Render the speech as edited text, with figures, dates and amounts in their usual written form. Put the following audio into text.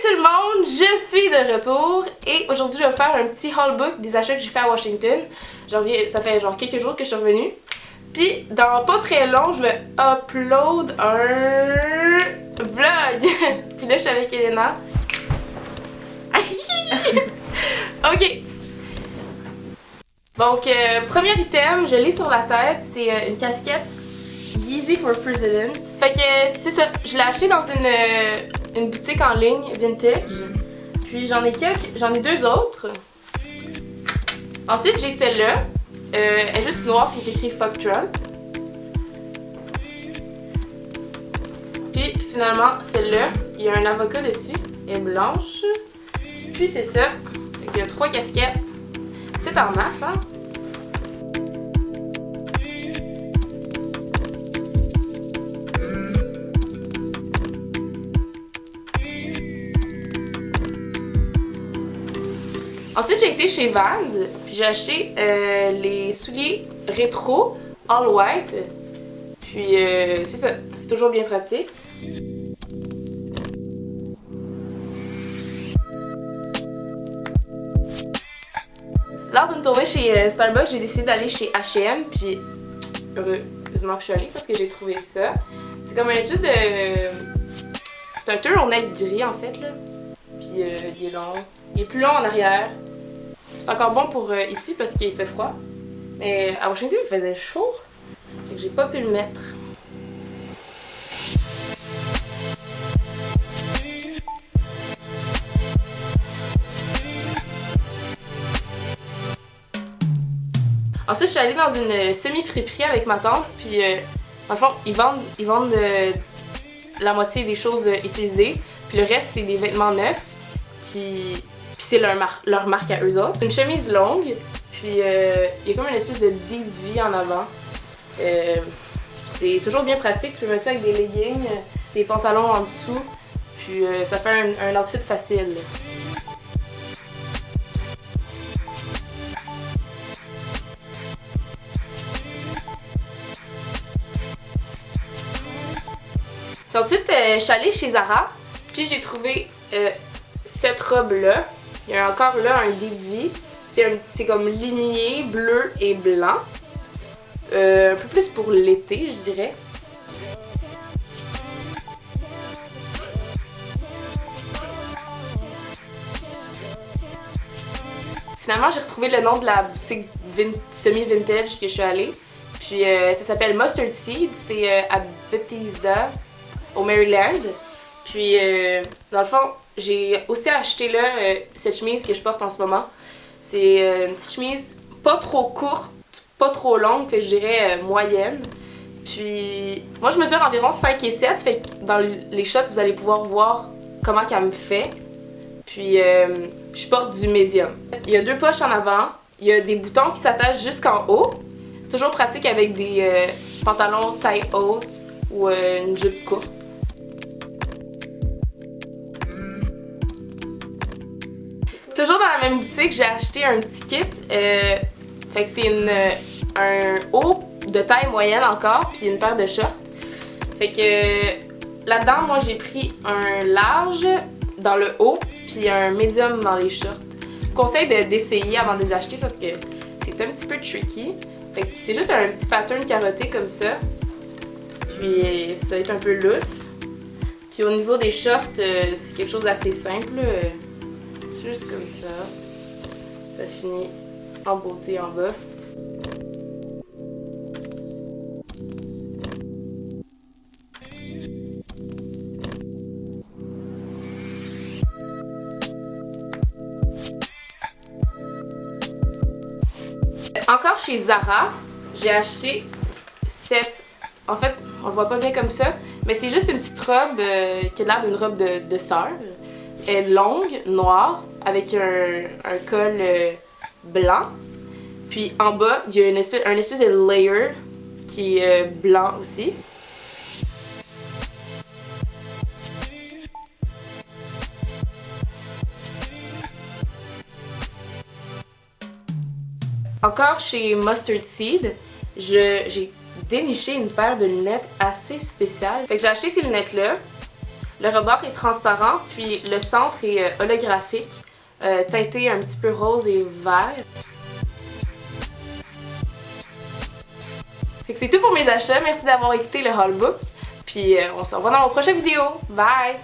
tout le monde, je suis de retour et aujourd'hui je vais faire un petit haul book des achats que j'ai fait à Washington. Ça fait genre quelques jours que je suis revenue. Puis dans pas très long, je vais upload un vlog. Puis là je suis avec Elena. Ok. Donc premier item, je l'ai sur la tête, c'est une casquette Yeezy for President. Fait que c'est ça, je l'ai acheté dans une boutique en ligne vintage. Puis j'en ai deux autres. Ensuite j'ai celle-là. Elle est juste noire puis il est écrit Fuck Trump. Puis finalement celle-là, il y a un avocat dessus. Elle est blanche. Puis c'est ça. Fait qu'il y a 3 casquettes. C'est en masse, hein? Ensuite, j'ai été chez Vans, puis j'ai acheté les souliers rétro all white. Puis c'est ça, c'est toujours bien pratique. Lors d'une tournée chez Starbucks, j'ai décidé d'aller chez H&M, puis heureusement que je suis allée parce que j'ai trouvé ça. C'est comme une espèce de... C'est un turtleneck gris en fait, là. Puis il est long. Il est plus long en arrière. C'est encore bon pour ici parce qu'il fait froid. Mais à Washington, il faisait chaud. Fait que j'ai pas pu le mettre. Ensuite, je suis allée dans une semi-friperie avec ma tante. Puis, dans le fond, ils vendent la moitié des choses utilisées. Puis le reste, c'est des vêtements neufs. Puis c'est leur marque à eux autres. C'est une chemise longue, puis il y a comme une espèce de deep V en avant. C'est toujours bien pratique, tu peux mettre ça avec des leggings, des pantalons en dessous, puis ça fait un outfit facile. Puis ensuite, je suis allée chez Zara, puis j'ai trouvé cette robe-là. Il y a encore là un deep V. C'est comme ligné, bleu et blanc. Un peu plus pour l'été, je dirais. Finalement, j'ai retrouvé le nom de la boutique semi-vintage que je suis allée. Puis ça s'appelle Mustard Seed. C'est à Bethesda, au Maryland. Puis dans le fond, j'ai aussi acheté là cette chemise que je porte en ce moment. C'est une petite chemise pas trop courte, pas trop longue, fait que je dirais moyenne. Puis moi je mesure environ 5 et 7, fait que dans les shots vous allez pouvoir voir comment qu'elle me fait. Puis je porte du médium. Il y a 2 poches en avant, il y a des boutons qui s'attachent jusqu'en haut. Toujours pratique avec des pantalons taille haute ou une jupe courte. Toujours dans la même boutique, j'ai acheté un petit kit. Fait que c'est un haut de taille moyenne encore, puis une paire de shorts. Fait que là-dedans, moi j'ai pris un large dans le haut, puis un médium dans les shorts. Je vous conseille d'essayer avant de les acheter parce que c'est un petit peu tricky. Fait que c'est juste un petit pattern carotté comme ça. Puis ça va être un peu loose. Puis au niveau des shorts, c'est quelque chose d'assez simple. Juste comme ça. Ça finit en beauté en bas. Encore chez Zara, j'ai acheté cette... En fait, on le voit pas bien comme ça, mais c'est juste une petite robe qui a l'air d'une robe de sœur. Elle est longue, noire, avec un col blanc. Puis en bas, il y a un espèce de layer qui est blanc aussi. Encore chez Mustard Seed, j'ai déniché une paire de lunettes assez spéciales. Fait que j'ai acheté ces lunettes-là. Le rebord est transparent, puis le centre est holographique, teinté un petit peu rose et vert. Fait que c'est tout pour mes achats. Merci d'avoir écouté le haul book. Puis on se revoit dans mon prochaine vidéo. Bye!